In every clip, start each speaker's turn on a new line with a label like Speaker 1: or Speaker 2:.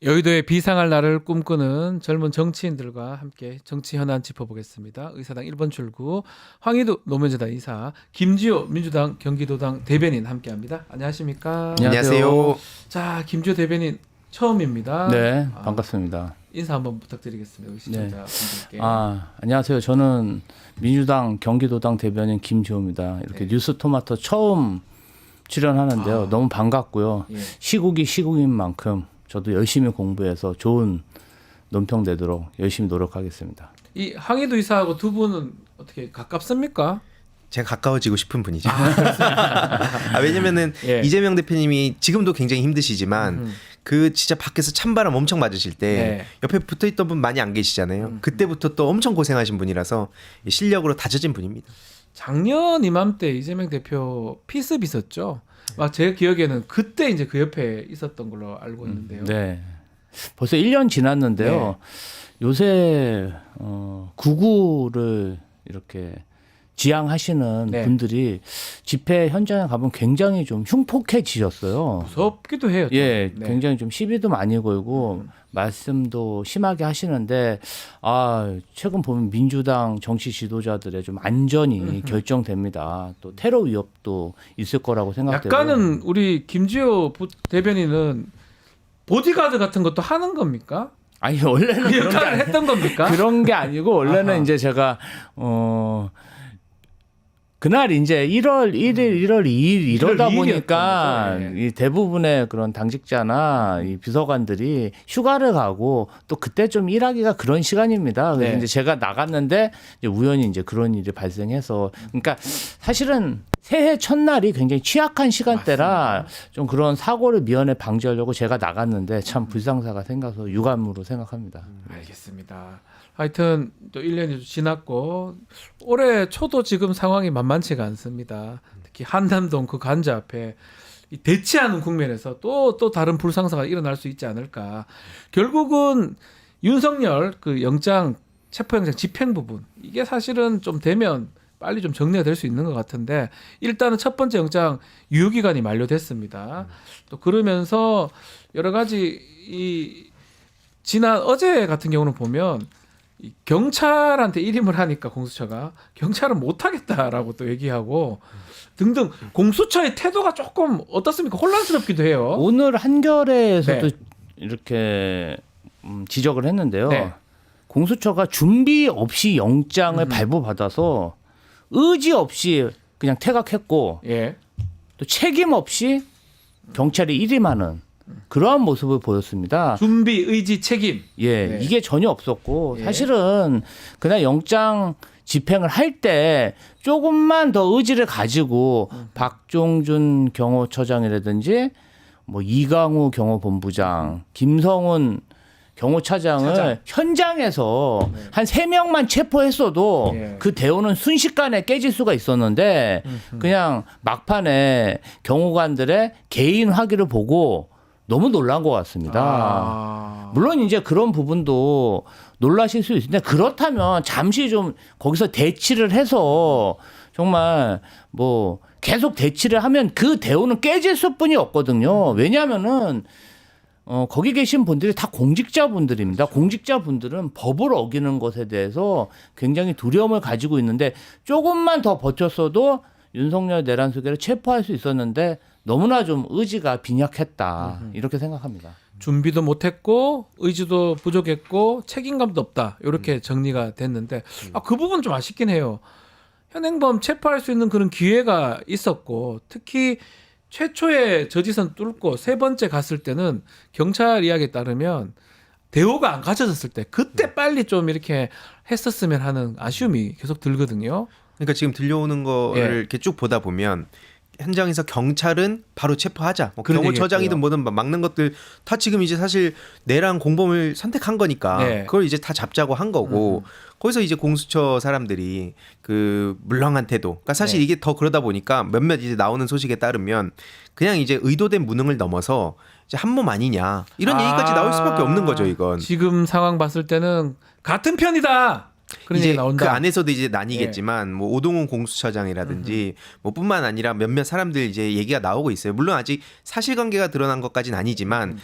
Speaker 1: 여의도의 비상할 날을 꿈꾸는 젊은 정치인들과 함께 정치 현안 짚어보겠습니다. 의사당 1번 출구 황희두 노무현재단 이사, 김지호 민주당 경기도당 대변인 함께합니다. 안녕하십니까?
Speaker 2: 안녕하세요.
Speaker 1: 자, 김지호 대변인 처음입니다.
Speaker 3: 네, 반갑습니다.
Speaker 1: 인사 한번 부탁드리겠습니다. 우리 시청자분들께.
Speaker 3: 안녕하세요. 저는 민주당 경기도당 대변인 김지호입니다. 이렇게 뉴스토마토 처음 출연하는데요. 너무 반갑고요.
Speaker 1: 예.
Speaker 3: 시국이 시국인 만큼 저도 열심히 공부해서 좋은 논평 내도록 열심히 노력하겠습니다.
Speaker 1: 이 황희두 이사하고 두 분은 어떻게 가깝습니까?
Speaker 2: 제가 가까워지고 싶은 분이죠. 왜냐면은
Speaker 1: 예.
Speaker 2: 이재명 대표님이 지금도 굉장히 힘드시지만 그 진짜 밖에서 찬바람 엄청 맞으실 때
Speaker 1: 네.
Speaker 2: 옆에 붙어 있던 분 많이 안 계시잖아요. 그때부터 또 엄청 고생하신 분이라서 실력으로 다져진 분입니다.
Speaker 1: 작년 이맘때 이재명 대표 피습 있었죠. 막 제 기억에는 그때 이제 그 옆에 있었던 걸로 알고 있는데요.
Speaker 3: 네. 벌써 1년 지났는데요. 요새 구구를 이렇게 지향하시는
Speaker 1: 네.
Speaker 3: 분들이 집회 현장에 가보면 굉장히 좀 흉폭해지셨어요.
Speaker 1: 무섭기도 해요. 좀.
Speaker 3: 예,
Speaker 1: 네.
Speaker 3: 굉장히 좀 시비도 많이 걸고 말씀도 심하게 하시는데 최근 보면 민주당 정치 지도자들의 좀 안전이 결정됩니다. 또 테러 위협도 있을 거라고 생각되고.
Speaker 1: 약간은 우리 김지호 대변인은 보디가드 같은 것도 하는 겁니까?
Speaker 3: 아니 원래는
Speaker 1: 그 역할을 했던 겁니까?
Speaker 3: 그런 게 아니고 원래는
Speaker 1: 아하.
Speaker 3: 이제 제가 그날 이제 1월 1일, 1월 2일 이러다
Speaker 1: 2일
Speaker 3: 보니까
Speaker 1: 이었던 거죠. 예.
Speaker 3: 이 대부분의 그런 당직자나 이 비서관들이 휴가를 가고 또 그때 좀 일하기가 그런 시간입니다. 그래서
Speaker 1: 네.
Speaker 3: 이제 제가 나갔는데 이제 우연히 이제 그런 일이 발생해서 그러니까 사실은 새해 첫날이 굉장히 취약한 시간대라 좀 그런 사고를 미연에 방지하려고 제가 나갔는데 참 불상사가 생겨서 유감으로 생각합니다.
Speaker 1: 알겠습니다. 하여튼 또 1년이 지났고 올해 초도 지금 상황이 만만치가 않습니다. 특히 한남동 그 관저 앞에 이 대치하는 국면에서 또 다른 불상사가 일어날 수 있지 않을까. 결국은 윤석열 그 영장 체포영장 집행 부분 이게 사실은 좀 되면 빨리 좀 정리가 될 수 있는 것 같은데 일단은 첫 번째 영장 유효기간이 만료됐습니다. 또 그러면서 여러 가지 이 지난 어제 같은 경우는 보면 이 경찰한테 일임을 하니까 공수처가 경찰은 못하겠다라고 또 얘기하고 등등 공수처의 태도가 조금 어떻습니까? 혼란스럽기도 해요.
Speaker 3: 오늘 한겨레에서도
Speaker 1: 네.
Speaker 3: 이렇게 지적을 했는데요.
Speaker 1: 네.
Speaker 3: 공수처가 준비 없이 영장을 발부받아서 의지 없이 그냥 퇴각했고
Speaker 1: 예.
Speaker 3: 또 책임 없이 경찰이 일임하는 그러한 모습을 보였습니다.
Speaker 1: 준비, 의지, 책임.
Speaker 3: 예,
Speaker 1: 네.
Speaker 3: 이게 전혀 없었고
Speaker 1: 예.
Speaker 3: 사실은 그날 영장 집행을 할 때 조금만 더 의지를 가지고 박종준 경호처장이라든지 뭐 이강우 경호본부장, 김성훈 경호차장을
Speaker 1: 차장.
Speaker 3: 현장에서 한 3명만 체포했어도
Speaker 1: 예.
Speaker 3: 그 대우는 순식간에 깨질 수가 있었는데 그냥 막판에 경호관들의 개인 확인을 보고 너무 놀란 것 같습니다. 물론 이제 그런 부분도 놀라실 수 있는데 그렇다면 잠시 좀 거기서 대치를 해서 정말 뭐 계속 대치를 하면 그 대우는 깨질 수뿐이 없거든요. 왜냐하면은 거기 계신 분들이 다 공직자분들입니다. 공직자분들은 법을 어기는 것에 대해서 굉장히 두려움을 가지고 있는데 조금만 더 버텼어도 윤석열 내란수계를 체포할 수 있었는데 너무나 좀 의지가 빈약했다. 이렇게 생각합니다.
Speaker 1: 준비도 못했고 의지도 부족했고 책임감도 없다. 이렇게 정리가 됐는데 그 부분 좀 아쉽긴 해요. 현행범 체포할 수 있는 그런 기회가 있었고 특히 최초의 저지선 뚫고 세 번째 갔을 때는 경찰 이야기에 따르면 대우가 안 갖춰졌을 때 그때 빨리 좀 이렇게 했었으면 하는 아쉬움이 계속 들거든요.
Speaker 2: 그러니까 지금 들려오는 거를
Speaker 1: 예.
Speaker 2: 이렇게 쭉 보다 보면 현장에서 경찰은 바로 체포하자. 뭐
Speaker 1: 그런
Speaker 2: 경호처장이든
Speaker 1: 얘기했고요.
Speaker 2: 뭐든 막는 것들 다 지금 이제 사실 내란 공범을 선택한 거니까
Speaker 1: 네.
Speaker 2: 그걸 이제 다 잡자고 한 거고 거기서 이제 공수처 사람들이 그 물렁한 태도. 그러니까 사실
Speaker 1: 네.
Speaker 2: 이게 더 그러다 보니까 몇몇 이제 나오는 소식에 따르면 그냥 이제 의도된 무능을 넘어서 이제 한 몸 아니냐 이런 얘기까지 나올 수밖에 없는 거죠 이건.
Speaker 1: 지금 상황 봤을 때는 같은 편이다. 그런
Speaker 2: 이제
Speaker 1: 얘기 나온다.
Speaker 2: 그 안에서도 이제 나뉘겠지만 뭐 오동훈 공수처장이라든지 뭐 뿐만 아니라 몇몇 사람들 이제 얘기가 나오고 있어요. 물론 아직 사실관계가 드러난 것까지는 아니지만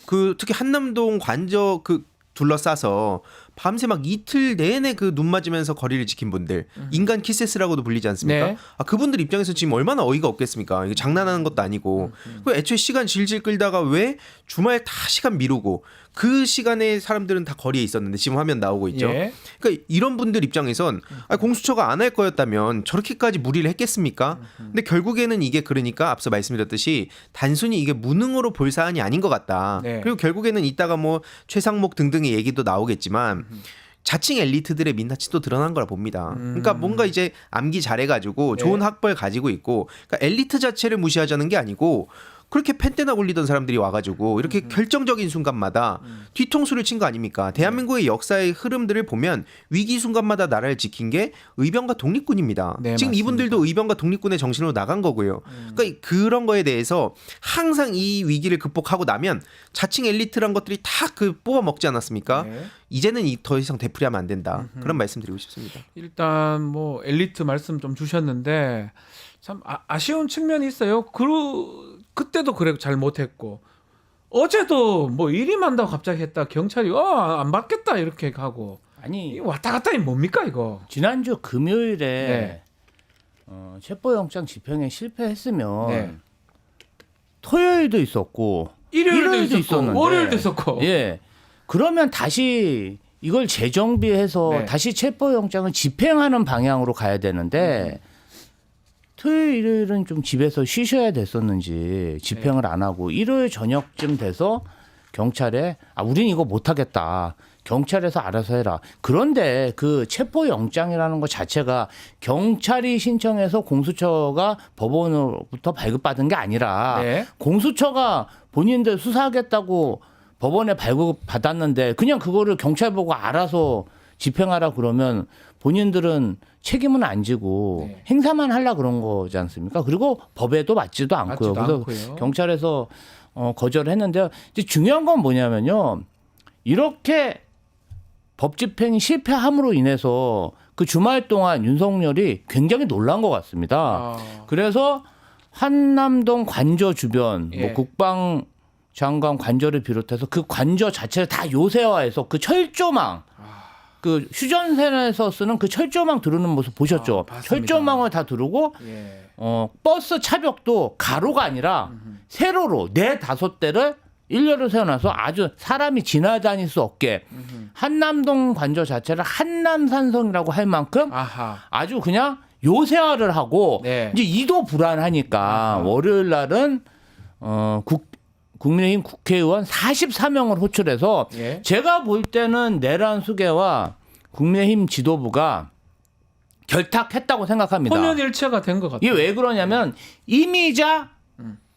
Speaker 2: 그 특히 한남동 관저 그 둘러싸서 밤새 막 이틀 내내 그 눈 맞으면서 거리를 지킨 분들 인간 키세스라고도 불리지 않습니까?
Speaker 1: 네.
Speaker 2: 그분들 입장에서 지금 얼마나 어이가 없겠습니까? 이게 장난하는 것도 아니고 그 애초에 시간 질질 끌다가 왜 주말 다 시간 미루고 그 시간에 사람들은 다 거리에 있었는데 지금 화면 나오고 있죠.
Speaker 1: 예.
Speaker 2: 그러니까 이런 분들 입장에선 공수처가 안 할 거였다면 저렇게까지 무리를 했겠습니까? 근데 결국에는 이게 그러니까 앞서 말씀드렸듯이 단순히 이게 무능으로 볼 사안이 아닌 것 같다.
Speaker 1: 네.
Speaker 2: 그리고 결국에는 이따가 뭐 최상목 등등의 얘기도 나오겠지만 자칭 엘리트들의 민낯이 또 드러난 거라 봅니다. 그러니까 뭔가 이제 암기 잘해가지고 좋은
Speaker 1: 네.
Speaker 2: 학벌 가지고 있고 그러니까 엘리트 자체를 무시하자는 게 아니고 그렇게 펜대나 굴리던 사람들이 와가지고 이렇게 결정적인 순간마다 뒤통수를 친 거 아닙니까? 대한민국의 역사의 흐름들을 보면 위기 순간마다 나라를 지킨 게 의병과 독립군입니다.
Speaker 1: 네,
Speaker 2: 지금
Speaker 1: 맞습니다.
Speaker 2: 이분들도 의병과 독립군의 정신으로 나간 거고요. 그러니까 그런 거에 대해서 항상 이 위기를 극복하고 나면 자칭 엘리트란 것들이 다 그 뽑아 먹지 않았습니까?
Speaker 1: 네.
Speaker 2: 이제는 더 이상 되풀이하면 안 된다. 그런 말씀드리고 싶습니다.
Speaker 1: 일단 뭐 엘리트 말씀 좀 주셨는데 참 아쉬운 측면이 있어요. 그때도 그래 잘 못했고 어제도 뭐 일이 많다고 갑자기 했다 경찰이 안 받겠다 이렇게 가고
Speaker 3: 아니
Speaker 1: 이 왔다 갔다니 뭡니까 이거?
Speaker 3: 지난주 금요일에
Speaker 1: 네.
Speaker 3: 체포영장 집행에 실패했으면
Speaker 1: 네.
Speaker 3: 토요일도 있었고
Speaker 1: 일요일도 있었고
Speaker 3: 있었는데
Speaker 1: 월요일도 있었고
Speaker 3: 예 그러면 다시 이걸 재정비해서
Speaker 1: 네.
Speaker 3: 다시 체포영장을 집행하는 방향으로 가야 되는데 토요일 일요일은 좀 집에서 쉬셔야 됐었는지 집행을 안 하고 일요일 저녁쯤 돼서 경찰에 우린 이거 못하겠다. 경찰에서 알아서 해라. 그런데 그 체포영장이라는 것 자체가 경찰이 신청해서 공수처가 법원으로부터 발급받은 게 아니라
Speaker 1: 네.
Speaker 3: 공수처가 본인들 수사하겠다고 법원에 발급받았는데 그냥 그거를 경찰 보고 알아서 집행하라 그러면 본인들은 책임은 안 지고
Speaker 1: 네.
Speaker 3: 행사만 하려 그런 거지 않습니까? 그리고 법에도 맞지도 않고요.
Speaker 1: 맞지도
Speaker 3: 그래서
Speaker 1: 않고요.
Speaker 3: 경찰에서 거절을 했는데 이제 중요한 건 뭐냐면요. 이렇게 법 집행이 실패함으로 인해서 그 주말 동안 윤석열이 굉장히 놀란 것 같습니다. 그래서 한남동 관저 주변
Speaker 1: 예.
Speaker 3: 뭐 국방장관 관저를 비롯해서 그 관저 자체를 다 요새화해서 그 철조망 그 휴전선에서 쓰는 그 철조망 두르는 모습 보셨죠?
Speaker 1: 봤습니다.
Speaker 3: 철조망을 다 두르고
Speaker 1: 예.
Speaker 3: 버스 차벽도 가로가 아니라 세로로 4-5대를 일렬로 세워놔서 아주 사람이 지나다닐 수 없게 한남동 관저 자체를 한남산성이라고 할 만큼
Speaker 1: 아하.
Speaker 3: 아주 그냥 요새화를 하고
Speaker 1: 네.
Speaker 3: 이제 이도 불안하니까 월요일 날은 국민의힘 국회의원 44명을 호출해서
Speaker 1: 예.
Speaker 3: 제가 볼 때는 내란 수계와 국민의힘 지도부가 결탁했다고 생각합니다.
Speaker 1: 혼연일체가 된 것 같아요.
Speaker 3: 이게 왜 그러냐면 이미자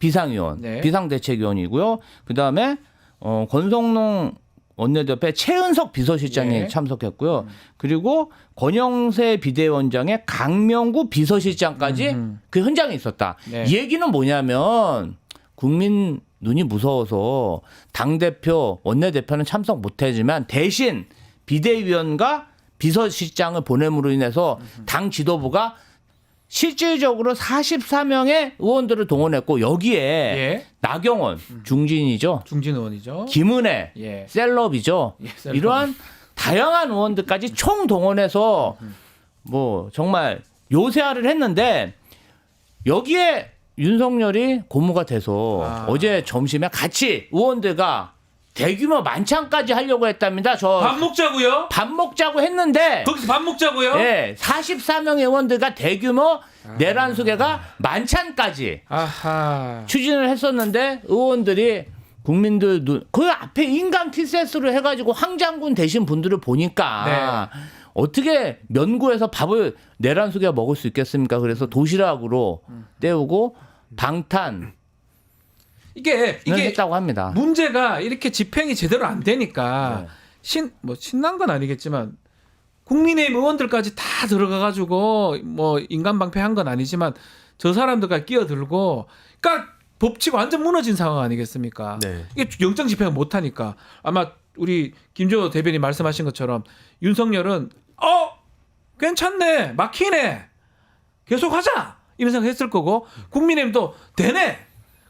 Speaker 3: 비상위원,
Speaker 1: 네.
Speaker 3: 비상대책위원이고요. 그다음에 권성동 원내대표 최은석 비서실장이
Speaker 1: 네.
Speaker 3: 참석했고요. 그리고 권영세 비대위원장의 강명구 비서실장까지 그 현장에 있었다.
Speaker 1: 네.
Speaker 3: 이 얘기는 뭐냐면 국민 눈이 무서워서 당대표, 원내대표는 참석 못하지만 대신 비대위원과 비서실장을 보냄으로 인해서 당 지도부가 실질적으로 44명의 의원들을 동원했고 여기에
Speaker 1: 예.
Speaker 3: 나경원, 중진이죠.
Speaker 1: 중진 의원이죠.
Speaker 3: 김은혜,
Speaker 1: 예.
Speaker 3: 셀럽이죠.
Speaker 1: 예, 셀럽.
Speaker 3: 이러한 다양한 의원들까지 총 동원해서 뭐 정말 요새화를 했는데 여기에 윤석열이 고무가 돼서 어제 점심에 같이 의원들과 대규모 만찬까지 하려고 했답니다.
Speaker 1: 밥 먹자고요?
Speaker 3: 밥 먹자고 했는데
Speaker 1: 거기서 밥 먹자고요?
Speaker 3: 네, 44명의 의원들과 대규모 내란 수계가 만찬까지
Speaker 1: 아하.
Speaker 3: 추진을 했었는데 의원들이 국민들 그 앞에 인간 키세스로 해가지고 황장군 되신 분들을 보니까 어떻게 면구에서 밥을 내란 수계가 먹을 수 있겠습니까? 그래서 도시락으로 때우고 방탄
Speaker 1: 이게
Speaker 3: 했다고 합니다.
Speaker 1: 문제가 이렇게 집행이 제대로 안 되니까 신난 건 아니겠지만 국민의힘 의원들까지 다 들어가 가지고 뭐 인간 방패한 건 아니지만 저 사람들까지 끼어들고 그러니까 법치가 완전 무너진 상황 아니겠습니까?
Speaker 2: 네.
Speaker 1: 이게 영장 집행을 못 하니까 아마 우리 김조 대변인 말씀하신 것처럼 윤석열은 괜찮네. 막히네. 계속 하자. 이런 생각 했을 거고 국민의힘도 되네.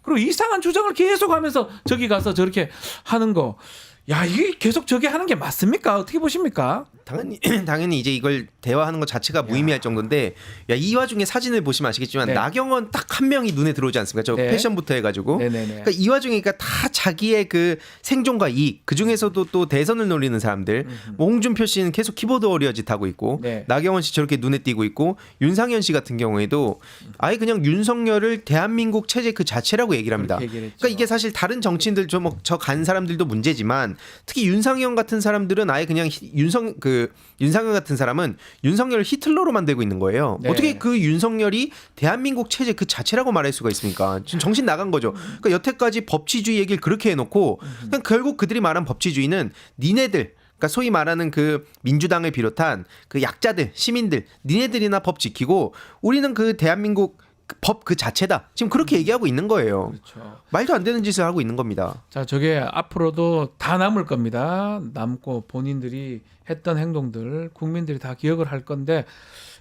Speaker 1: 그리고 이상한 주장을 계속하면서 저기 가서 저렇게 하는 거. 야, 이게 계속 저게 하는 게 맞습니까? 어떻게 보십니까?
Speaker 2: 당연히 이제 이걸 대화하는 것 자체가 무의미할 정도인데, 야, 이 와중에 사진을 보시면 아시겠지만
Speaker 1: 네.
Speaker 2: 나경원 딱 한 명이 눈에 들어오지 않습니까? 저
Speaker 1: 네.
Speaker 2: 패션부터 해가지고.
Speaker 1: 네네네.
Speaker 2: 그러니까 이 와중에 그러니까 다 자기의 그 생존과 이익, 그 중에서도 또 대선을 노리는 사람들, 뭐 홍준표 씨는 계속 키보드 워리어짓 하고 있고,
Speaker 1: 네.
Speaker 2: 나경원 씨 저렇게 눈에 띄고 있고, 윤상현 씨 같은 경우에도 아예 그냥 윤석열을 대한민국 체제 그 자체라고 얘기를 합니다.
Speaker 1: 그렇게 얘기를 했죠.
Speaker 2: 그러니까 이게 사실 다른 정치인들 저 간 사람들도 문제지만, 특히 윤상현 같은 사람들은 아예 그냥 윤상현 같은 사람은 윤석열을 히틀러로 만들고 있는 거예요.
Speaker 1: 네.
Speaker 2: 어떻게 그 윤석열이 대한민국 체제 그 자체라고 말할 수가 있습니까? 지금 정신 나간 거죠. 그러니까 여태까지 법치주의 얘기를 그렇게 해놓고 그냥 결국 그들이 말한 법치주의는 니네들, 그러니까 소위 말하는 그 민주당을 비롯한 그 약자들, 시민들, 니네들이나 법 지키고 우리는 그 대한민국 법 그 자체다. 지금 그렇게 얘기하고 있는 거예요.
Speaker 1: 그렇죠.
Speaker 2: 말도 안 되는 짓을 하고 있는 겁니다.
Speaker 1: 자, 저게 앞으로도 다 남을 겁니다. 남고 본인들이 했던 행동들 국민들이 다 기억을 할 건데,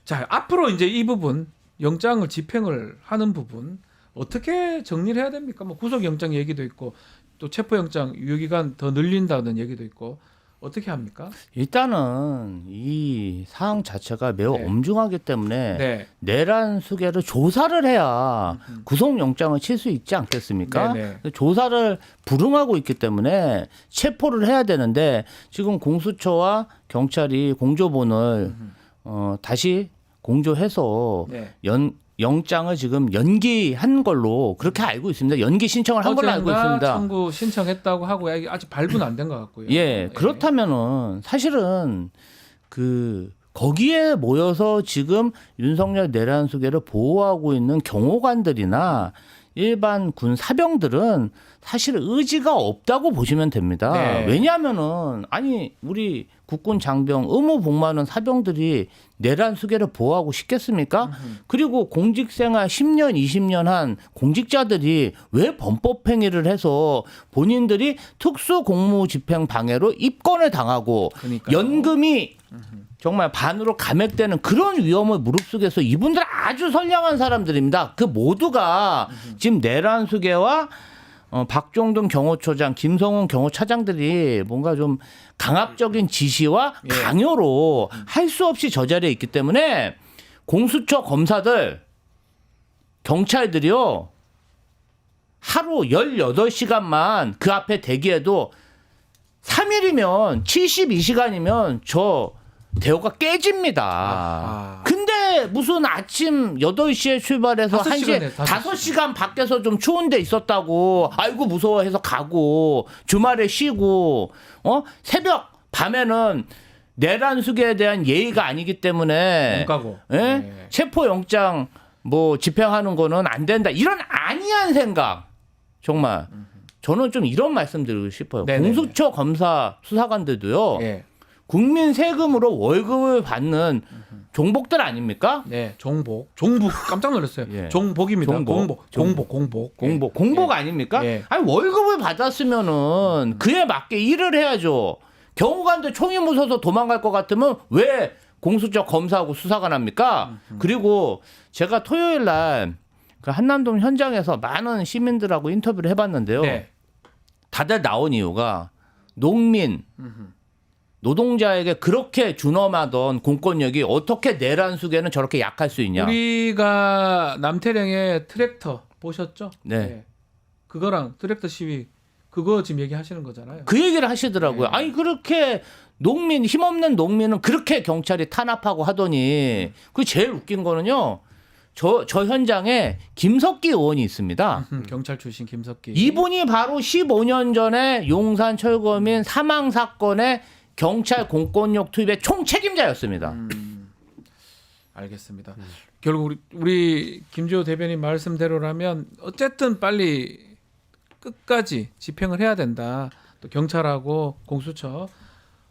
Speaker 1: 자, 앞으로 이제 이 부분 영장을 집행을 하는 부분 어떻게 정리를 해야 됩니까? 뭐 구속영장 얘기도 있고 또 체포영장 유효기간 더 늘린다는 얘기도 있고 어떻게 합니까?
Speaker 3: 일단은 이 사항 자체가 매우
Speaker 1: 네.
Speaker 3: 엄중하기 때문에
Speaker 1: 네.
Speaker 3: 내란 수계를 조사를 해야 구속영장을 칠 수 있지 않겠습니까?
Speaker 1: 네네.
Speaker 3: 조사를 불응하고 있기 때문에 체포를 해야 되는데 지금 공수처와 경찰이 공조본을 다시 공조해서
Speaker 1: 네.
Speaker 3: 영장을 지금 연기한 걸로 그렇게 알고 있습니다. 연기 신청을 한 걸로 알고
Speaker 1: 어젠가
Speaker 3: 있습니다.
Speaker 1: 청구 신청했다고 하고 아직 발부는 안 된 것 같고요.
Speaker 3: 예, 그렇다면은 사실은 그 거기에 모여서 지금 윤석열 내란 수계를 보호하고 있는 경호관들이나 일반 군 사병들은 사실 의지가 없다고 보시면 됩니다.
Speaker 1: 네.
Speaker 3: 왜냐하면은 아니 우리 국군 장병 의무 복무하는 사병들이 내란 수계를 보호하고 싶겠습니까? 그리고 공직생활 10년, 20년 한 공직자들이 왜 범법행위를 해서 본인들이 특수공무집행 방해로 입건을 당하고
Speaker 1: 그러니까요.
Speaker 3: 연금이 정말 반으로 감액되는 그런 위험을 무릅쓰겠어. 이분들 아주 선량한 사람들입니다. 그 모두가 지금 내란 수계와 박종동 경호처장, 김성훈 경호차장들이 뭔가 좀 강압적인 지시와
Speaker 1: 예.
Speaker 3: 강요로 할 수 없이 저 자리에 있기 때문에 공수처 검사들, 경찰들이요. 하루 18시간만 그 앞에 대기해도 3일이면 72시간이면 저 대우가 깨집니다. 근데 무슨 아침 8시에 출발해서 1시에 5시간 밖에서 좀 추운 데 있었다고 아이고 무서워해서 가고 주말에 쉬고 새벽 밤에는 내란 수계에 대한 예의가 아니기 때문에
Speaker 1: 못 가고.
Speaker 3: 예?
Speaker 1: 네.
Speaker 3: 체포 영장 뭐 집행하는 거는 안 된다. 이런 아니한 생각. 정말 저는 좀 이런 말씀 드리고 싶어요.
Speaker 1: 네네네.
Speaker 3: 공수처 검사 수사관들도요.
Speaker 1: 예.
Speaker 3: 국민 세금으로 월급을 받는 종복들 아닙니까?
Speaker 1: 네, 종복 깜짝 놀랐어요.
Speaker 3: 예.
Speaker 1: 종복입니다.
Speaker 3: 종복.
Speaker 1: 공복.
Speaker 3: 아닙니까?
Speaker 1: 예.
Speaker 3: 아니 월급을 받았으면은 그에 맞게 일을 해야죠. 경호관들 총이 무서워서 도망갈 것 같으면 왜 공수처 검사하고 수사관 합니까? 그리고 제가 토요일 날 그 한남동 현장에서 많은 시민들하고 인터뷰를 해봤는데요.
Speaker 1: 네.
Speaker 3: 다들 나온 이유가 농민 노동자에게 그렇게 준엄하던 공권력이 어떻게 내란 수계는 저렇게 약할 수 있냐.
Speaker 1: 우리가 남태령의 트랙터 보셨죠?
Speaker 3: 네.
Speaker 1: 그거랑 트랙터 시위 그거 지금 얘기하시는 거잖아요.
Speaker 3: 그 얘기를 하시더라고요.
Speaker 1: 네.
Speaker 3: 아니 그렇게 농민 힘없는 농민은 그렇게 경찰이 탄압하고 하더니 그 제일 웃긴 거는요. 저 현장에 김석기 의원이 있습니다.
Speaker 1: 경찰 출신 김석기.
Speaker 3: 이분이 바로 15년 전에 용산 철거민 사망 사건의 경찰 공권력 투입의 총책임자였습니다.
Speaker 1: 알겠습니다. 결국 우리 김주호 대변인 말씀대로라면 어쨌든 빨리 끝까지 집행을 해야 된다. 또 경찰하고 공수처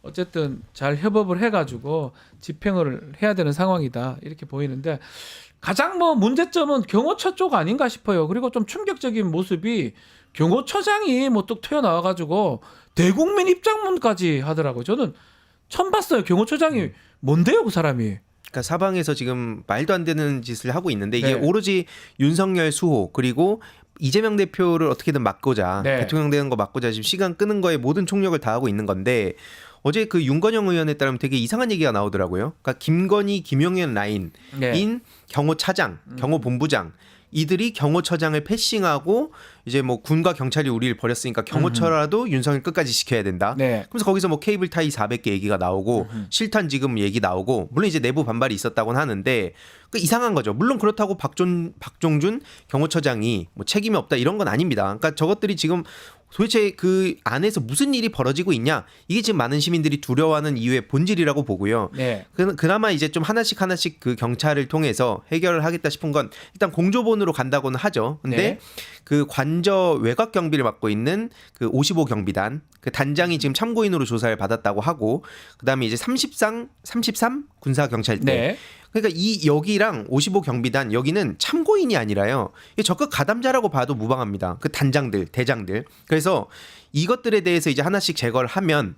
Speaker 1: 어쨌든 잘 협업을 해가지고 집행을 해야 되는 상황이다. 이렇게 보이는데 가장 뭐 문제점은 경호처 쪽 아닌가 싶어요. 그리고 좀 충격적인 모습이 경호처장이 뭐 뚝 튀어나와가지고 대국민 입장문까지 하더라고요. 저는 처음 봤어요. 경호처장이 뭔데요, 그 사람이?
Speaker 2: 그러니까 사방에서 지금 말도 안 되는 짓을 하고 있는데 이게
Speaker 1: 네.
Speaker 2: 오로지 윤석열 수호 그리고 이재명 대표를 어떻게든 막고자
Speaker 1: 네.
Speaker 2: 대통령 되는 거 막고자 지금 시간 끄는 거에 모든 총력을 다하고 있는 건데 어제 그 윤건영 의원에 따르면 되게 이상한 얘기가 나오더라고요. 그러니까 김건희, 김용현 라인인
Speaker 1: 네.
Speaker 2: 경호차장, 경호본부장 이들이 경호처장을 패싱하고 이제 뭐 군과 경찰이 우리를 버렸으니까 경호처라도 윤석열 끝까지 지켜야 된다.
Speaker 1: 네.
Speaker 2: 그래서 거기서 뭐 케이블 타이 400개 얘기가 나오고 실탄 지금 얘기 나오고 물론 이제 내부 반발이 있었다고는 하는데 그 이상한 거죠. 물론 그렇다고 박종준 경호처장이 뭐 책임이 없다 이런 건 아닙니다. 그러니까 저것들이 지금 도대체 그 안에서 무슨 일이 벌어지고 있냐 이게 지금 많은 시민들이 두려워하는 이유의 본질이라고 보고요.
Speaker 1: 네.
Speaker 2: 그나마 이제 좀 하나씩 그 경찰을 통해서 해결을 하겠다 싶은 건 일단 공조본으로 간다고는 하죠. 근데
Speaker 1: 네.
Speaker 2: 그 관저 외곽 경비를 맡고 있는 그 55 경비단 그 단장이 지금 참고인으로 조사를 받았다고 하고 그다음에 이제 33 군사 경찰대
Speaker 1: 네.
Speaker 2: 그러니까 이 여기랑 55 경비단 여기는 참고인이 아니라요. 이게 적극 가담자라고 봐도 무방합니다. 그 단장들, 대장들. 그래서 이것들에 대해서 이제 하나씩 제거를 하면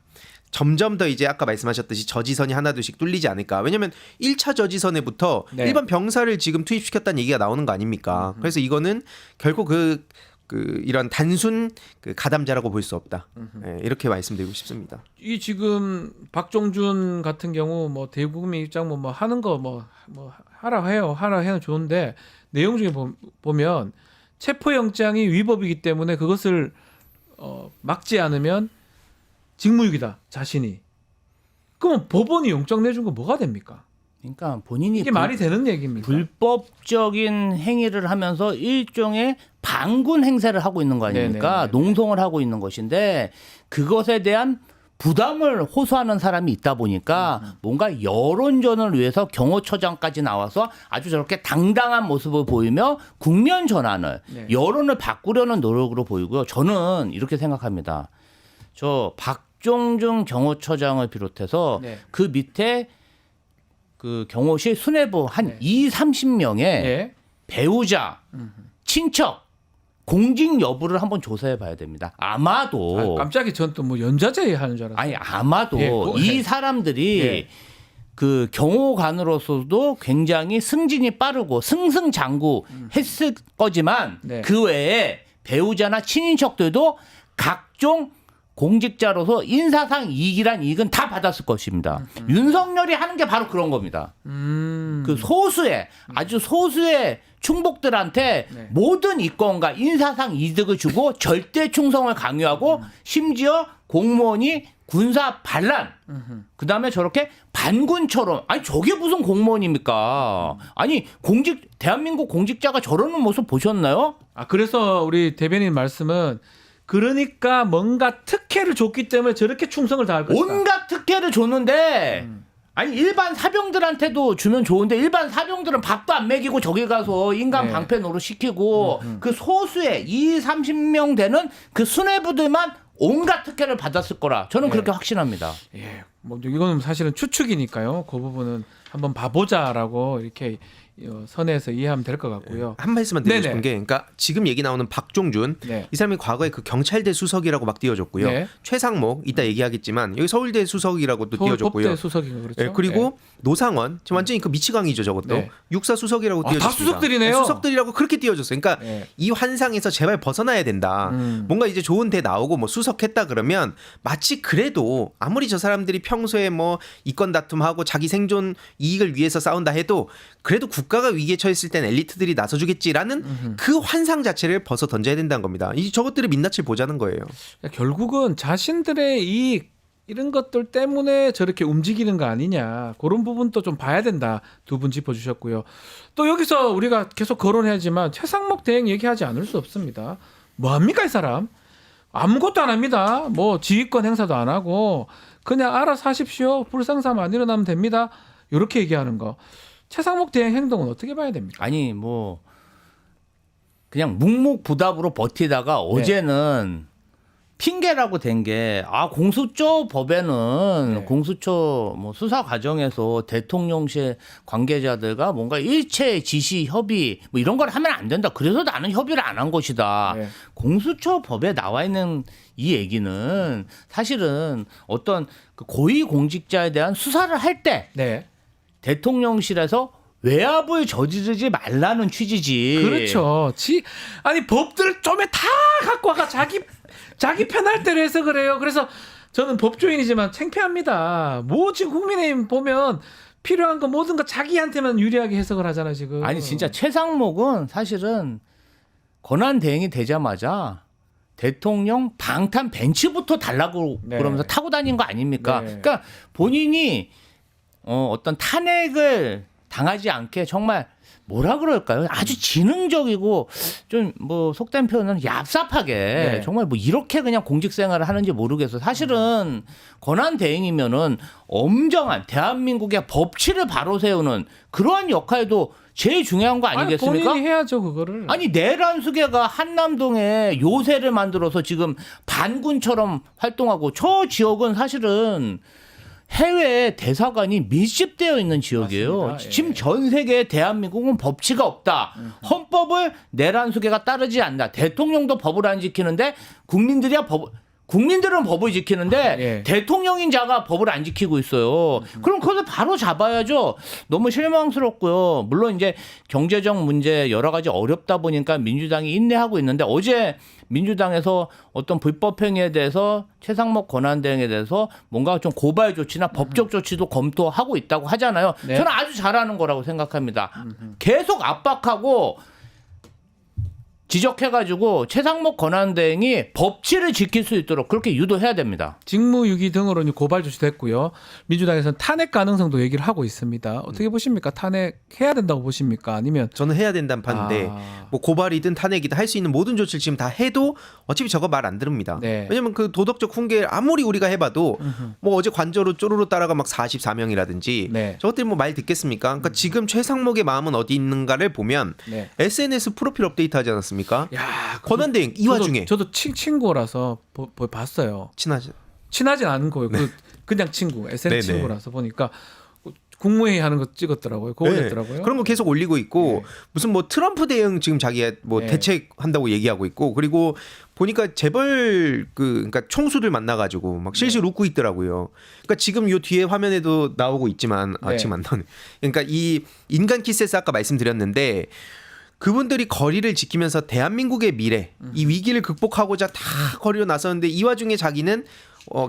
Speaker 2: 점점 더 이제 아까 말씀하셨듯이 저지선이 하나둘씩 뚫리지 않을까. 왜냐면 1차 저지선에부터
Speaker 1: 네.
Speaker 2: 일반 병사를 지금 투입시켰다는 얘기가 나오는 거 아닙니까? 그래서 이거는 결국 그 이런 단순 그 가담자라고 볼 수 없다. 네, 이렇게 말씀드리고 싶습니다.
Speaker 1: 이 지금 박종준 같은 경우 뭐 대국민 입장 뭐 하는 거 뭐 하라 해는 좋은데 내용 중에 보면 체포영장이 위법이기 때문에 그것을 막지 않으면 직무유기다 자신이. 그러면 법원이 영장 내준 거 뭐가 됩니까?
Speaker 3: 그러니까 본인이
Speaker 1: 이게 말이 되는 얘기입니까?
Speaker 3: 불법적인 행위를 하면서 일종의 반군 행세를 하고 있는 거 아닙니까?
Speaker 1: 네네네.
Speaker 3: 농성을 하고 있는 것인데 그것에 대한 부담을 호소하는 사람이 있다 보니까 뭔가 여론전을 위해서 경호처장까지 나와서 아주 저렇게 당당한 모습을 보이며 국면 전환을
Speaker 1: 네.
Speaker 3: 여론을 바꾸려는 노력으로 보이고요. 저는 이렇게 생각합니다. 저 박종준 경호처장을 비롯해서
Speaker 1: 네.
Speaker 3: 그 밑에 그 경호실 수뇌부 한
Speaker 1: 네.
Speaker 3: 20-30명의
Speaker 1: 예.
Speaker 3: 배우자, 친척, 공직 여부를 한번 조사해 봐야 됩니다. 아마도
Speaker 1: 깜짝이 전 또 뭐 연좌제 하는 줄 알았어요.
Speaker 3: 아니 아마도
Speaker 1: 예,
Speaker 3: 이
Speaker 1: 예.
Speaker 3: 사람들이
Speaker 1: 예.
Speaker 3: 그 경호관으로서도 굉장히 승진이 빠르고 승승장구했을 거지만
Speaker 1: 네.
Speaker 3: 그 외에 배우자나 친인척들도 각종 공직자로서 인사상 이익이란 이익은 다 받았을 것입니다. 윤석열이 하는 게 바로 그런 겁니다. 그 소수의 아주 소수의 충복들한테
Speaker 1: 네.
Speaker 3: 모든 이권과 인사상 이득을 주고 절대 충성을 강요하고 심지어 공무원이 군사 반란 그다음에 저렇게 반군처럼 아니 저게 무슨 공무원입니까? 아니 대한민국 공직자가 저러는 모습 보셨나요?
Speaker 1: 아 그래서 우리 대변인 말씀은 그러니까 뭔가 특혜를 줬기 때문에 저렇게 충성을 다할 것이다.
Speaker 3: 온갖 특혜를 줬는데 아니 일반 사병들한테도 주면 좋은데 일반 사병들은 밥도 안 먹이고 저기 가서 인간
Speaker 1: 네.
Speaker 3: 방패 노릇 시키고 그 소수의 20-30명 되는 그 수뇌부들만 온갖 특혜를 받았을 거라 저는
Speaker 1: 네.
Speaker 3: 그렇게 확신합니다.
Speaker 1: 예, 뭐 이거는 사실은 추측이니까요. 그 부분은 한번 봐보자라고 이렇게 선에서 이해하면 될 것 같고요.
Speaker 2: 한 말씀만 드리고
Speaker 1: 네네.
Speaker 2: 싶은 게 그러니까 지금 얘기 나오는 박종준
Speaker 1: 네.
Speaker 2: 이 사람이 과거에 그 경찰대 수석이라고 막 띄워줬고요.
Speaker 1: 네.
Speaker 2: 최상목 이따 얘기하겠지만 여기 서울대 수석이라고도 띄워줬고요.
Speaker 1: 서울법대 수석인가 그렇죠.
Speaker 2: 예, 그리고 노상원 지금 완전히 그 미치광이죠 저것도
Speaker 1: 네.
Speaker 2: 육사 수석이라고
Speaker 1: 아, 다
Speaker 2: 띄워줬습니다.
Speaker 1: 수석들이네요.
Speaker 2: 수석들이라고 그렇게 띄워줬어요. 그러니까
Speaker 1: 네.
Speaker 2: 이 환상에서 제발 벗어나야 된다. 뭔가 이제 좋은 데 나오고 뭐 수석했다 그러면 마치 그래도 아무리 저 사람들이 평소에 뭐 이권 다툼하고 자기 생존 이익을 위해서 싸운다 해도 그래도 국가가 위기에 처했을 땐 엘리트들이 나서주겠지라는 그 환상 자체를 벗어 던져야 된다는 겁니다. 이 저것들을 민낯을 보자는 거예요.
Speaker 1: 그러니까 결국은 자신들의 이익 이런 것들 때문에 저렇게 움직이는 거 아니냐 그런 부분도 좀 봐야 된다. 두 분 짚어주셨고요. 또 여기서 우리가 계속 거론해야지만 최상목 대행 얘기하지 않을 수 없습니다. 뭐합니까 이 사람? 아무것도 안 합니다. 뭐 지휘권 행사도 안 하고 그냥 알아서 하십시오. 불상사만 안 일어나면 됩니다. 이렇게 얘기하는 거. 최상목 대행 행동은 어떻게 봐야 됩니까?
Speaker 3: 아니 뭐 그냥 묵묵부답으로 버티다가 어제는 핑계라고 된 게 공수처 법에는
Speaker 1: 네.
Speaker 3: 공수처 뭐 수사 과정에서 대통령실 관계자들과 뭔가 일체 지시 협의 뭐 이런 걸 하면 안 된다. 그래서 나는 협의를 안 한 것이다.
Speaker 1: 네.
Speaker 3: 공수처 법에 나와 있는 이 얘기는 사실은 어떤 그 고위 공직자에 대한 수사를 할 때
Speaker 1: 네.
Speaker 3: 대통령실에서 외압을 저지르지 말라는 취지지.
Speaker 1: 그렇죠. 아니 법들 좀에 다 갖고 와가 자기 편할 대로 해서 그래요. 그래서 저는 법조인이지만 창피합니다. 뭐 지금 국민의힘 보면 필요한 거 모든 거 자기한테만 유리하게 해석을 하잖아요 지금.
Speaker 3: 아니 진짜 최상목은 사실은 권한 대행이 되자마자 대통령 방탄 벤츠부터 달라고
Speaker 1: 네.
Speaker 3: 그러면서 타고 다닌 거 아닙니까?
Speaker 1: 네.
Speaker 3: 그러니까 본인이 어떤 탄핵을 당하지 않게 정말 뭐라 그럴까요? 아주 지능적이고 좀 뭐 속된 표현은 얍삽하게
Speaker 1: 네.
Speaker 3: 정말 뭐 이렇게 그냥 공직 생활을 하는지 모르겠어. 사실은 권한 대행이면은 엄정한 대한민국의 법치를 바로 세우는 그러한 역할도 제일 중요한 거 아니겠습니까?
Speaker 1: 아니, 본인이 해야죠 그거를.
Speaker 3: 아니 내란수계가 한남동에 요새를 만들어서 지금 반군처럼 활동하고 저 지역은 사실은 해외 대사관이 밀집되어 있는 지역이에요.
Speaker 1: 맞습니다. 예.
Speaker 3: 지금 전 세계에 대한민국은 법치가 없다. 헌법을 내란수계가 따르지 않는다. 대통령도 법을 안 지키는데 국민들은 법을 지키는데
Speaker 1: 예.
Speaker 3: 대통령인 자가 법을 안 지키고 있어요. 그럼 그것을 바로 잡아야죠. 너무 실망스럽고요. 물론 이제 경제적 문제 여러 가지 어렵다 보니까 민주당이 인내하고 있는데 어제 민주당에서 어떤 불법 행위에 대해서 최상목 권한대행에 대해서 뭔가 좀 고발 조치나 법적 조치도 검토하고 있다고 하잖아요.
Speaker 1: 네.
Speaker 3: 저는 아주 잘하는 거라고 생각합니다. 계속 압박하고 지적해가지고 최상목 권한대행이 법치를 지킬 수 있도록 그렇게 유도해야 됩니다.
Speaker 1: 직무유기 등으로 이제 고발 조치됐고요. 민주당에서는 탄핵 가능성도 얘기를 하고 있습니다. 어떻게 보십니까? 탄핵해야 된다고 보십니까? 아니면
Speaker 2: 저는 해야 된다는 판인데 뭐 고발이든 탄핵이든 할 수 있는 모든 조치를 지금 다 해도 어차피 저거 말 안 들읍니다.
Speaker 1: 네.
Speaker 2: 왜냐면 그 도덕적 훈계 아무리 우리가 해봐도 뭐 어제 관저로 쪼르르 따라가 막 44명이라든지
Speaker 1: 네.
Speaker 2: 저것들이 뭐 말 듣겠습니까? 그러니까 지금 최상목의 마음은 어디 있는가를 보면
Speaker 1: 네.
Speaker 2: SNS 프로필 업데이트 하지 않았습니까?
Speaker 1: 야,
Speaker 2: 권한대행 이 와중에
Speaker 1: 저도 친구라서 봤어요. 친하진 않은 거예요. 그냥 친구, SNS
Speaker 2: 네네.
Speaker 1: 친구라서 보니까 국무회의 하는 거 찍었더라고요. 그거 올렸더라고요.
Speaker 2: 그런 거 계속 올리고 있고
Speaker 1: 네.
Speaker 2: 무슨 뭐 트럼프 대응 지금 자기가 뭐
Speaker 1: 네.
Speaker 2: 대책한다고 얘기하고 있고 그리고 보니까 재벌 그러니까 총수들 만나가지고 막 실실 웃고 있더라고요. 그러니까 지금 요 뒤에 화면에도 나오고 있지만
Speaker 1: 네.
Speaker 2: 지금 안 나오네. 그러니까 이 인간 키세스 아까 말씀드렸는데 그분들이 거리를 지키면서 대한민국의 미래 이 위기를 극복하고자 다 거리로 나섰는데 이 와중에 자기는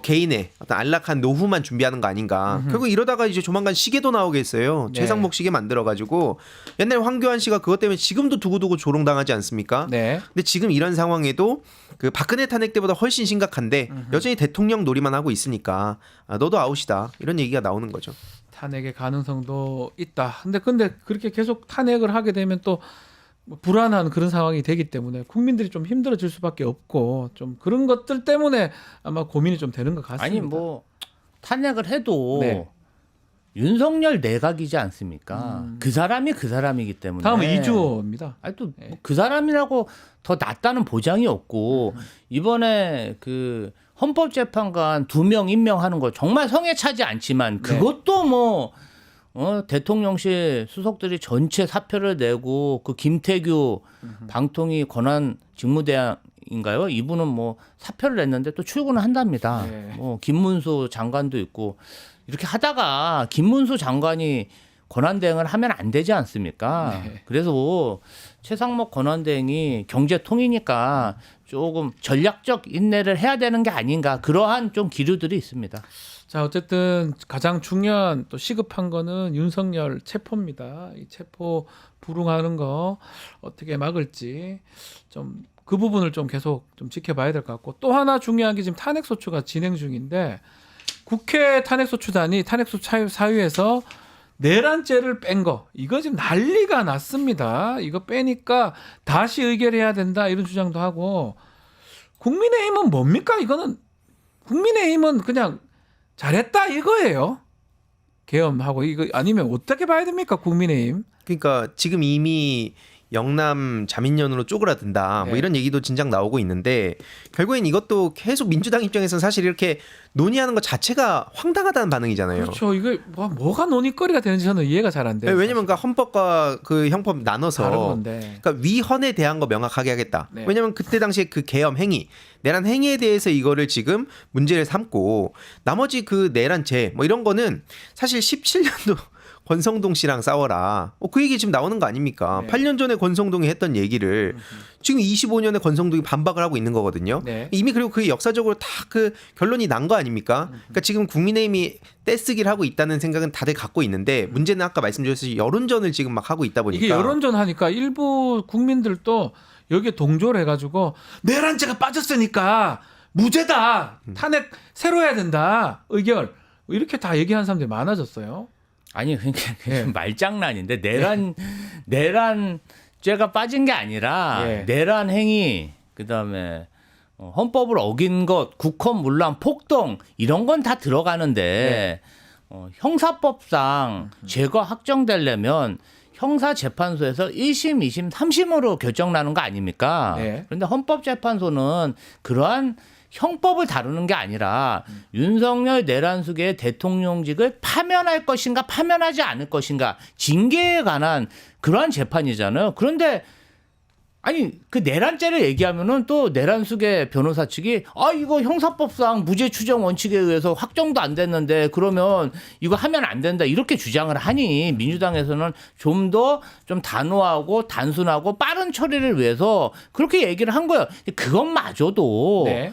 Speaker 2: 개인의 어떤 안락한 노후만 준비하는 거 아닌가. 결국 이러다가 이제 조만간 시계도 나오겠어요.
Speaker 1: 네.
Speaker 2: 최상목 시계 만들어가지고 옛날 황교안 씨가 그것 때문에 지금도 두고두고 조롱당하지 않습니까?
Speaker 1: 네.
Speaker 2: 근데 지금 이런 상황에도 그 박근혜 탄핵 때보다 훨씬 심각한데 여전히 대통령 놀이만 하고 있으니까 너도 아웃이다 이런 얘기가 나오는 거죠.
Speaker 1: 탄핵의 가능성도 있다. 근데 그렇게 계속 탄핵을 하게 되면 또 뭐 불안한 그런 상황이 되기 때문에 국민들이 좀 힘들어질 수밖에 없고 좀 그런 것들 때문에 아마 고민이 좀 되는 것 같습니다.
Speaker 3: 아니 뭐 탄핵을 해도
Speaker 1: 네.
Speaker 3: 윤석열 내각이지 않습니까? 그 사람이 그 사람이기 때문에
Speaker 1: 다음은 이주호입니다.
Speaker 3: 아니 또 그 사람이라고 더 낫다는 보장이 없고 이번에 그 헌법재판관 2명 임명하는 거 정말 성에 차지 않지만 그것도 뭐 대통령실 수석들이 전체 사표를 내고 그 김태규 방통위 권한 직무대행인가요? 이분은 뭐 사표를 냈는데 또 출근을 한답니다.
Speaker 1: 네.
Speaker 3: 뭐 김문수 장관도 있고 이렇게 하다가 김문수 장관이 권한대행을 하면 안 되지 않습니까?
Speaker 1: 네.
Speaker 3: 그래서 최상목 권한대행이 경제통이니까 조금 전략적 인내를 해야 되는 게 아닌가 그러한 좀 기류들이 있습니다.
Speaker 1: 자, 어쨌든 가장 중요한 또 시급한 거는 윤석열 체포입니다. 이 체포 불응하는 거 어떻게 막을지 좀 그 부분을 좀 계속 좀 지켜봐야 될 것 같고 또 하나 중요한 게 지금 탄핵소추가 진행 중인데 국회 탄핵소추단이 탄핵소추 사유에서 내란죄를 뺀 거 이거 지금 난리가 났습니다. 이거 빼니까 다시 의결해야 된다 이런 주장도 하고 국민의힘은 뭡니까? 이거는 국민의힘은 그냥 잘했다 이거예요. 계엄하고 이거 아니면 어떻게 봐야 됩니까 국민의힘?
Speaker 2: 그러니까 지금 이미 영남 자민련으로 쪼그라든다 뭐
Speaker 1: 네.
Speaker 2: 이런 얘기도 진작 나오고 있는데 결국엔 이것도 계속 민주당 입장에서는 사실 이렇게 논의하는 것 자체가 황당하다는 반응이잖아요.
Speaker 1: 그렇죠. 이거 뭐가 논의거리가 되는지 저는 이해가 잘 안 돼요.
Speaker 2: 네, 왜냐면 그 헌법과 그 형법
Speaker 1: 다른
Speaker 2: 나눠서
Speaker 1: 건데.
Speaker 2: 그러니까 위헌에 대한 거 명확하게 하겠다.
Speaker 1: 네.
Speaker 2: 왜냐면 그때 당시에 그 계엄 행위, 내란 행위에 대해서 이거를 지금 문제를 삼고 나머지 그 내란죄 뭐 이런 거는 사실 17년도 권성동 씨랑 싸워라. 그 얘기 지금 나오는 거 아닙니까?
Speaker 1: 네.
Speaker 2: 8년 전에 권성동이 했던 얘기를 지금 25년에 권성동이 반박을 하고 있는 거거든요.
Speaker 1: 네.
Speaker 2: 이미 그리고 그게 역사적으로 다 그 결론이 난 거 아닙니까? 그러니까 지금 국민의힘이 떼쓰기를 하고 있다는 생각은 다들 갖고 있는데 문제는 아까 말씀드렸듯이 여론전을 지금 막 하고 있다 보니까
Speaker 1: 이게 여론전 하니까 일부 국민들도 여기에 동조를 해가지고 내란죄가 빠졌으니까 무죄다, 탄핵 새로 해야 된다, 의결 이렇게 다 얘기하는 사람들이 많아졌어요.
Speaker 3: 아니 그러니까
Speaker 1: 예.
Speaker 3: 말장난인데 내란죄가 빠진 게 아니라
Speaker 1: 예.
Speaker 3: 내란 행위 그다음에 헌법을 어긴 것, 국헌 문란, 폭동 이런 건 다 들어가는데 형사법상 죄가 확정되려면 형사재판소에서 1심, 2심, 3심으로 결정나는 거 아닙니까?
Speaker 1: 네.
Speaker 3: 그런데 헌법재판소는 그러한 형법을 다루는 게 아니라 윤석열 내란수계의 대통령직을 파면할 것인가 파면하지 않을 것인가 징계에 관한 그러한 재판이잖아요. 그런데 아니 그 내란죄를 얘기하면은 또 내란수계 변호사 측이 이거 형사법상 무죄 추정 원칙에 의해서 확정도 안 됐는데 그러면 이거 하면 안 된다 이렇게 주장을 하니 민주당에서는 좀 더 좀 단호하고 단순하고 빠른 처리를 위해서 그렇게 얘기를 한 거예요. 그것마저도
Speaker 1: 네.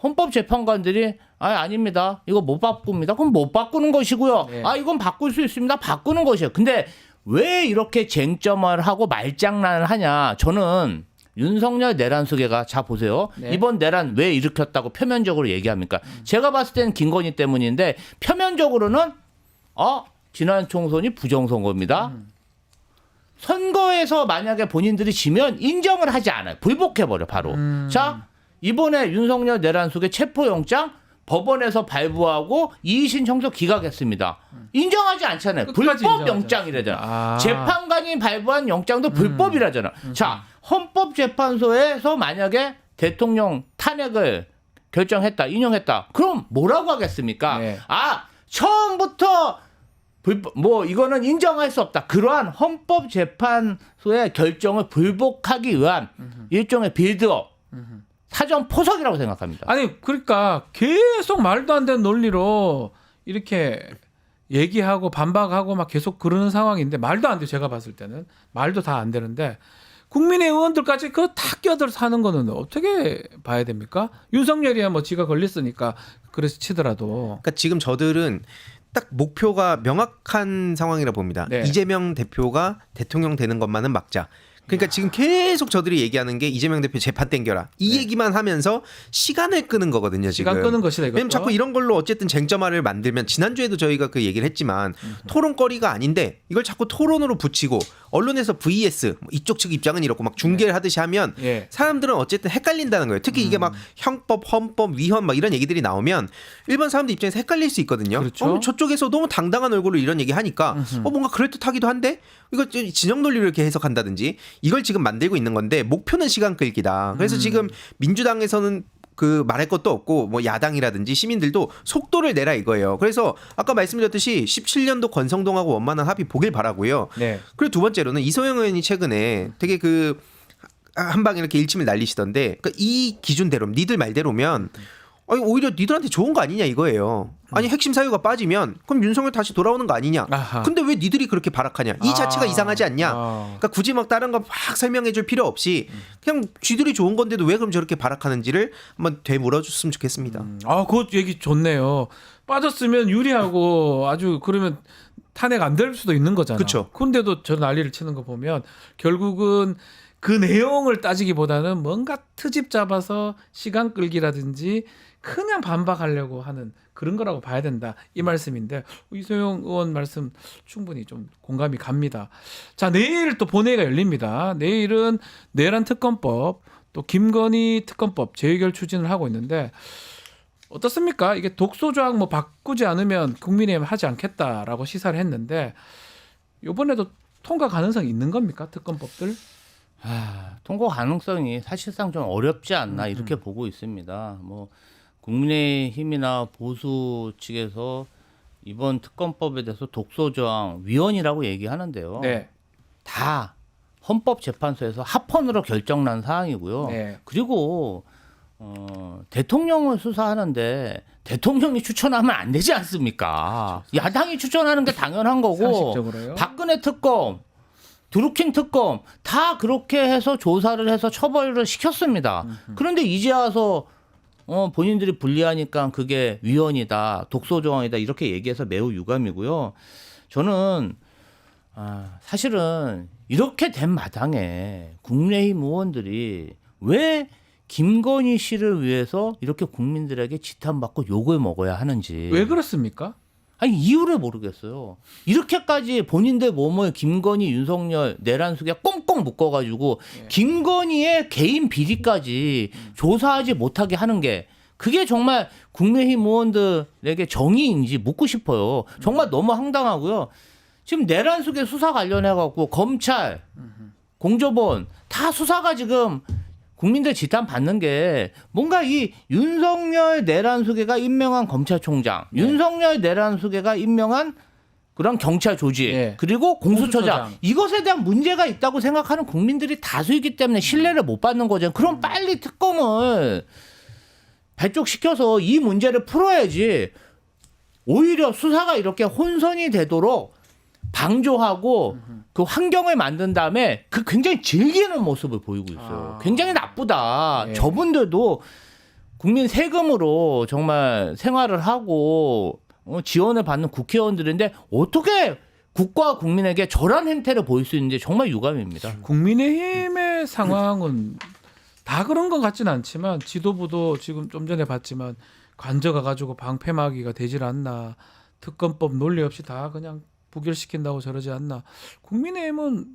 Speaker 3: 헌법재판관들이 아닙니다. 이거 못 바꿉니다. 그럼 못 바꾸는 것이고요.
Speaker 1: 네.
Speaker 3: 이건 바꿀 수 있습니다. 바꾸는 것이에요. 근데 왜 이렇게 쟁점을 하고 말장난을 하냐. 저는 윤석열 내란 수계가 자 보세요.
Speaker 1: 네.
Speaker 3: 이번 내란 왜 일으켰다고 표면적으로 얘기합니까? 제가 봤을 때는 김건희 때문인데 표면적으로는 지난 총선이 부정선거입니다. 선거에서 만약에 본인들이 지면 인정을 하지 않아요. 불복해버려 바로. 자 이번에 윤석열 내란 속의 체포영장 법원에서 발부하고 이의신 청소 기각했습니다. 인정하지 않잖아요.
Speaker 1: 끝까지
Speaker 3: 불법
Speaker 1: 인정하지
Speaker 3: 영장이라잖아. 재판관이 발부한 영장도 불법이라잖아. 자 헌법재판소에서 만약에 대통령 탄핵을 결정했다, 인용했다. 그럼 뭐라고 하겠습니까?
Speaker 1: 네.
Speaker 3: 처음부터 이거는 인정할 수 없다. 그러한 헌법재판소의 결정을 불복하기 위한 일종의 빌드업, 사전 포석이라고 생각합니다.
Speaker 1: 아니 그러니까 계속 말도 안 되는 논리로 이렇게 얘기하고 반박하고 막 계속 그러는 상황인데 말도 안 돼. 제가 봤을 때는 말도 다 안 되는데 국민의 의원들까지 그거 다 끼어들어서 하는 거는 어떻게 봐야 됩니까? 윤석열이야 뭐 지가 걸렸으니까 그래서 치더라도.
Speaker 2: 그러니까 지금 저들은 딱 목표가 명확한 상황이라 봅니다.
Speaker 1: 네.
Speaker 2: 이재명 대표가 대통령 되는 것만은 막자. 그러니까 지금 계속 저들이 얘기하는 게 이재명 대표 재판 땡겨라. 이 얘기만 하면서 시간을 끄는 거거든요. 지금.
Speaker 1: 시간 끄는 것이다 이것도.
Speaker 2: 왜냐면 자꾸 이런 걸로 어쨌든 쟁점화를 만들면 지난주에도 저희가 그 얘기를 했지만 토론거리가 아닌데 이걸 자꾸 토론으로 붙이고 언론에서 vs 이쪽 측 입장은 이렇고 막 중계를 하듯이 하면
Speaker 1: 예.
Speaker 2: 사람들은 어쨌든 헷갈린다는 거예요. 특히 이게 막 형법, 헌법, 위헌 막 이런 얘기들이 나오면 일반 사람들 입장에서 헷갈릴 수 있거든요.
Speaker 1: 그렇죠.
Speaker 2: 저쪽에서 너무 당당한 얼굴로 이런 얘기 하니까 뭔가 그럴듯하기도 한데 이거 진영 논리로 이렇게 해석한다든지 이걸 지금 만들고 있는 건데 목표는 시간 끌기다. 그래서 지금 민주당에서는 그 말할 것도 없고 뭐 야당이라든지 시민들도 속도를 내라 이거예요. 그래서 아까 말씀드렸듯이 17년도 권성동하고 원만한 합의 보길 바라고요.
Speaker 1: 네.
Speaker 2: 그리고 두 번째로는 이소영 의원이 최근에 되게 그 한방 이렇게 일침을 날리시던데 그러니까 이 기준대로 니들 말대로면 오히려 니들한테 좋은 거 아니냐 이거예요. 아니 핵심 사유가 빠지면 그럼 윤석열 다시 돌아오는 거 아니냐.
Speaker 1: 아하.
Speaker 2: 근데 왜 니들이 그렇게 발악하냐. 이 자체가 이상하지 않냐. 그러니까 굳이 막 다른 거 막 설명해 줄 필요 없이 그냥 쥐들이 좋은 건데도 왜 그럼 저렇게 발악하는지를 한번 되물어줬으면 좋겠습니다.
Speaker 1: 그 얘기 좋네요. 빠졌으면 유리하고 아주 그러면 탄핵 안 될 수도 있는 거잖아요.
Speaker 2: 그쵸.
Speaker 1: 근데도 저 난리를 치는 거 보면 결국은 그 내용을 따지기보다는 뭔가 트집 잡아서 시간 끌기라든지 그냥 반박하려고 하는 그런 거라고 봐야 된다. 이 말씀인데 이소영 의원 말씀 충분히 좀 공감이 갑니다. 자, 내일 또 본회의가 열립니다. 내일은 내란 특검법 또 김건희 특검법 재의결 추진을 하고 있는데 어떻습니까? 이게 독소조항 뭐 바꾸지 않으면 국민의힘 하지 않겠다라고 시사를 했는데 이번에도 통과 가능성이 있는 겁니까? 특검법들?
Speaker 3: 통과 가능성이 사실상 좀 어렵지 않나 이렇게 보고 있습니다. 뭐 국민의힘이나 보수 측에서 이번 특검법에 대해서 독소조항 위헌이라고 얘기하는데요.
Speaker 1: 네.
Speaker 3: 다 헌법재판소에서 합헌으로 결정난 사항이고요.
Speaker 1: 네.
Speaker 3: 그리고 대통령을 수사하는데 대통령이 추천하면 안 되지 않습니까? 야당이 추천하는 게 당연한 거고
Speaker 1: 상식적으로요.
Speaker 3: 박근혜 특검, 드루킹 특검 다 그렇게 해서 조사를 해서 처벌을 시켰습니다. 그런데 이제 와서 본인들이 불리하니까 그게 위헌이다, 독소 조항이다 이렇게 얘기해서 매우 유감이고요. 저는 사실은 이렇게 된 마당에 국민의힘 의원들이 왜 김건희 씨를 위해서 이렇게 국민들에게 지탄받고 욕을 먹어야 하는지.
Speaker 1: 왜 그렇습니까?
Speaker 3: 아니 이유를 모르겠어요. 이렇게까지 본인들 몸을 김건희, 윤석열, 내란숙에 꽁꽁 묶어가지고 김건희의 개인 비리까지 조사하지 못하게 하는 게 그게 정말 국민의힘 의원들에게 정의인지 묻고 싶어요. 정말 너무 황당하고요. 지금 내란숙의 수사 관련해갖고 검찰, 공조본 다 수사가 지금 국민들 지탄 받는 게 뭔가 이 윤석열 내란수계가 임명한 검찰총장, 윤석열 내란수계가 임명한 그런 경찰 조직, 그리고 공수처장 이것에 대한 문제가 있다고 생각하는 국민들이 다수이기 때문에 신뢰를 못 받는 거죠. 그럼 빨리 특검을 발족시켜서 이 문제를 풀어야지. 오히려 수사가 이렇게 혼선이 되도록 방조하고 그 환경을 만든 다음에 그 굉장히 즐기는 모습을 보이고 있어요. 굉장히 나쁘다. 저분들도 국민 세금으로 정말 생활을 하고 지원을 받는 국회의원들인데 어떻게 국가와 국민에게 저런 행태를 보일 수 있는지 정말 유감입니다.
Speaker 1: 국민의힘의 상황은 다 그런 것 같지는 않지만 지도부도 지금 좀 전에 봤지만 관저가 가지고 방패막이가 되질 않나, 특검법 논리 없이 다 그냥 부결시킨다고 저러지 않나. 국민의힘은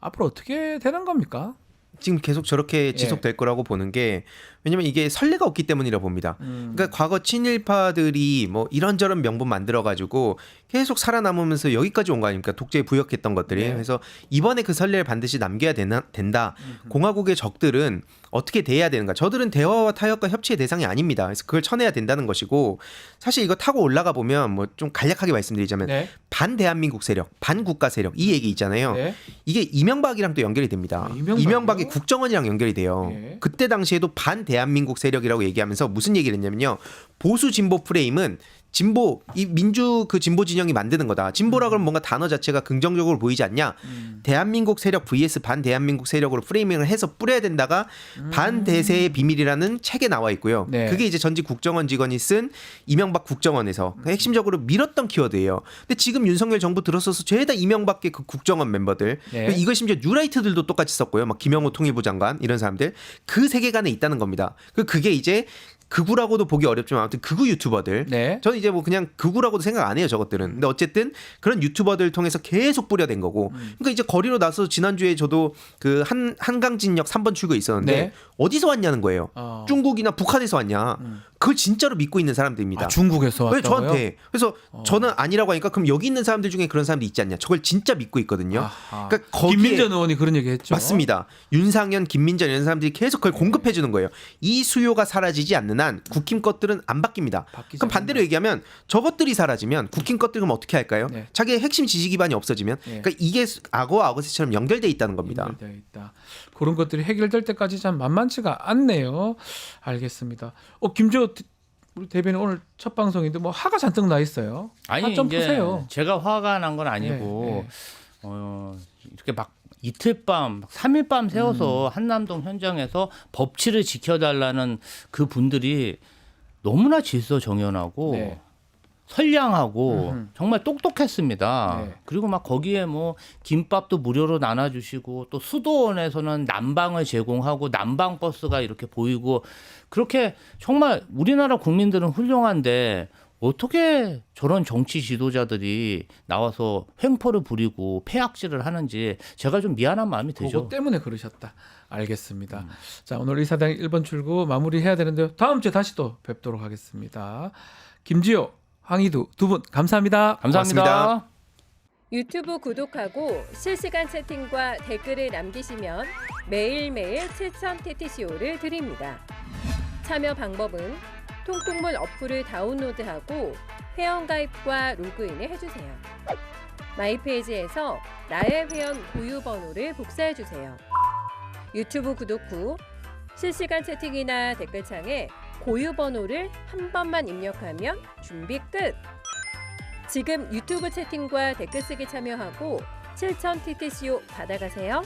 Speaker 1: 앞으로 어떻게 되는 겁니까?
Speaker 2: 지금 계속 저렇게 지속될 거라고 보는 게, 왜냐면 이게 선례가 없기 때문이라 봅니다. 그러니까 과거 친일파들이 뭐 이런저런 명분 만들어 가지고 계속 살아남으면서 여기까지 온 거 아닙니까? 독재에 부역했던 것들이. 그래서 이번에 그 선례를 반드시 남겨야 된다. 공화국의 적들은 어떻게 대해야 되는가? 저들은 대화와 타협과 협치의 대상이 아닙니다. 그래서 그걸 쳐내야 된다는 것이고, 사실 이거 타고 올라가 보면 뭐 좀 간략하게 말씀드리자면 반대한민국 세력, 반국가 세력 이 얘기 있잖아요. 이게 이명박이랑 또 연결이 됩니다. 이명박이 국정원이랑 연결이 돼요. 그때 당시에도 반대한민국 세력이라고 얘기하면서 무슨 얘기를 했냐면요. 보수 진보 프레임은 진보, 이 민주 그 진보 진영이 만드는 거다. 진보라 그러면 뭔가 단어 자체가 긍정적으로 보이지 않냐. 대한민국 세력 vs 반대한민국 세력으로 프레이밍을 해서 뿌려야 된다가 반대세의 비밀이라는 책에 나와 있고요. 그게 이제 전직 국정원 직원이 쓴 이명박 국정원에서 핵심적으로 밀었던 키워드예요. 근데 지금 윤석열 정부 들어서서 죄다 이명박의 그 국정원 멤버들, 이걸 심지어 뉴라이트들도 똑같이 썼고요. 막 김영호 통일부 장관 이런 사람들, 그 세계관에 있다는 겁니다. 그게 이제 극우라고도 보기 어렵지만 아무튼 극우 유튜버들, 저는 이제 뭐 그냥 극우라고도 생각 안 해요, 저것들은. 근데 어쨌든 그런 유튜버들 통해서 계속 뿌려댄 거고. 그러니까 이제 거리로 나서 지난주에 저도 그 한강진역 3번 출구에 있었는데 어디서 왔냐는 거예요. 중국이나 북한에서 왔냐. 그걸 진짜로 믿고 있는 사람들입니다.
Speaker 1: 중국에서 왔다고요?
Speaker 2: 왜 저한테? 그래서 저는 아니라고 하니까 그럼 여기 있는 사람들 중에 그런 사람들이 있지 않냐. 저걸 진짜 믿고 있거든요. 그러니까 거기에
Speaker 1: 김민전 의원이 그런 얘기 했죠.
Speaker 2: 맞습니다. 윤상현, 김민전 이런 사람들이 계속 그걸 공급해 주는 거예요. 이 수요가 사라지지 않는 한 국힘 것들은 안 바뀝니다. 그럼 반대로 얘기하면 저것들이 사라지면 국힘 것들은 그럼 어떻게 할까요? 자기의 핵심 지지 기반이 없어지면. 그러니까 이게 악어와 악어새처럼 연결돼 있다는 겁니다.
Speaker 1: 연결되어 있다. 그런 것들이 해결될 때까지 참 만만치가 않네요. 알겠습니다. 김조 우리 대변인 오늘 첫 방송인데 뭐 화가 잔뜩 나 있어요.
Speaker 3: 아니,
Speaker 1: 좀 푸세요.
Speaker 3: 제가 화가 난 건 아니고 이렇게 막 이틀 밤, 3일 밤 새워서 한남동 현장에서 법치를 지켜달라는 그 분들이 너무나 질서정연하고 선량하고 정말 똑똑했습니다. 그리고 막 거기에 뭐 김밥도 무료로 나눠주시고 또 수도원에서는 난방을 제공하고 난방 버스가 이렇게 보이고, 그렇게 정말 우리나라 국민들은 훌륭한데 어떻게 저런 정치 지도자들이 나와서 횡포를 부리고 폐악질을 하는지 제가 좀 미안한 마음이 들죠.
Speaker 1: 그거 때문에 그러셨다. 알겠습니다. 자, 오늘 의사당 1번 출구 마무리해야 되는데요. 다음 주에 다시 또 뵙도록 하겠습니다. 김지호, 황희두 두 분 감사합니다.
Speaker 3: 감사합니다.
Speaker 2: 고맙습니다.
Speaker 4: 유튜브 구독하고 실시간 채팅과 댓글을 남기시면 매일매일 채천 TTCO를 드립니다. 참여 방법은 통통물 어플을 다운로드하고 회원가입과 로그인을 해주세요. 마이페이지에서 나의 회원 고유 번호를 복사해주세요. 유튜브 구독 후 실시간 채팅이나 댓글창에 고유 번호를 한 번만 입력하면 준비 끝! 지금 유튜브 채팅과 댓글 쓰기 참여하고 7000TTCO 받아가세요.